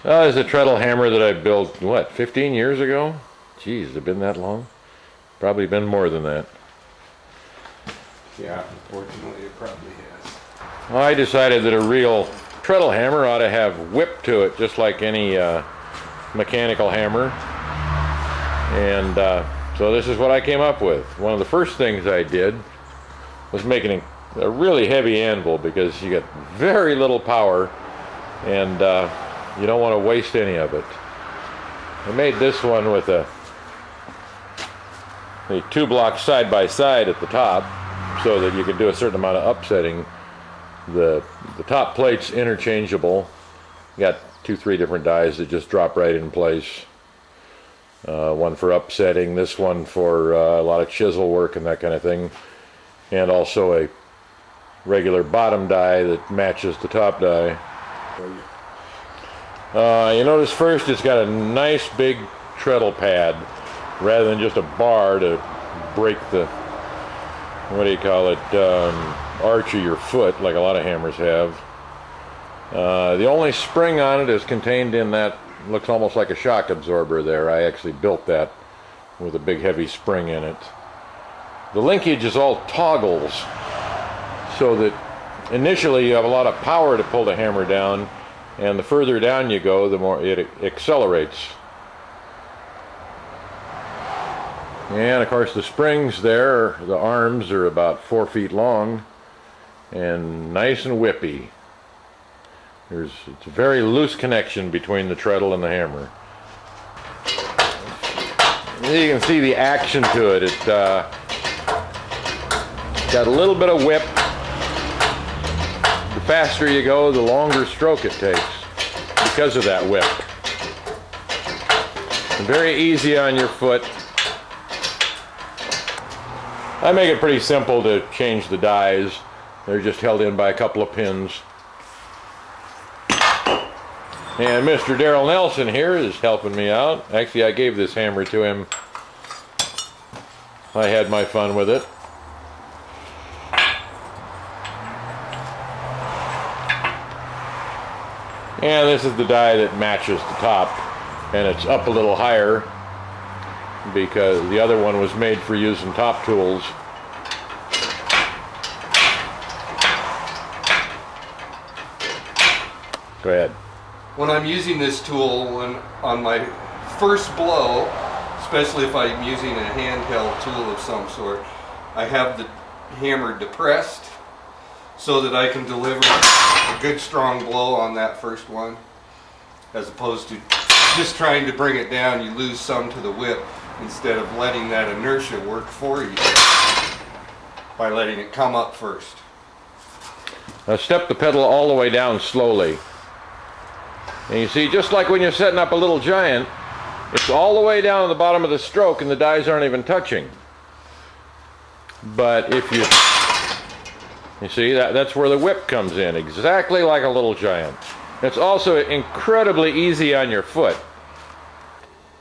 There's a treadle hammer that I built, what, 15 years ago? Geez, has it been that long? Probably been more than that. Yeah, unfortunately it probably has. Well, I decided that a real treadle hammer ought to have whip to it, just like any mechanical hammer. And so this is what I came up with. One of the first things I did was making a really heavy anvil, because you get very little power and you don't want to waste any of it. I made this one with a 2 blocks side by side at the top, so that you can do a certain amount of upsetting. The top plate's interchangeable. You got 2-3 different dies that just drop right in place. One for upsetting, this one for a lot of chisel work and that kind of thing, and also a regular bottom die that matches the top die. You notice first it's got a nice big treadle pad rather than just a bar to break the, what do you call it, arch of your foot like a lot of hammers have. The only spring on it is contained in that, looks almost like a shock absorber there. I actually built that with a big heavy spring in it. The linkage is all toggles, so that initially you have a lot of power to pull the hammer down, and the further down you go, the more it accelerates. And of course the springs there, the arms are about 4 feet long and nice and whippy. It's a very loose connection between the treadle and the hammer. You can see the action to it. It's got a little bit of whip. The faster you go, the longer stroke it takes because of that whip. Very easy on your foot. I make it pretty simple to change the dies. They're just held in by a couple of pins. And Mr. Darrell Nelson here is helping me out. Actually, I gave this hammer to him. I had my fun with it. And this is the die that matches the top, and it's up a little higher because the other one was made for using top tools. Go ahead. When I'm using this tool, on my first blow, especially if I'm using a handheld tool of some sort, I have the hammer depressed so that I can deliver a good strong blow on that first one, as opposed to just trying to bring it down. You lose some to the whip instead of letting that inertia work for you by letting it come up first. Now step the pedal all the way down slowly. And you see, just like when you're setting up a little giant, it's all the way down to the bottom of the stroke and the dies aren't even touching. But if you see, that's where the whip comes in, exactly like a little giant. It's also incredibly easy on your foot.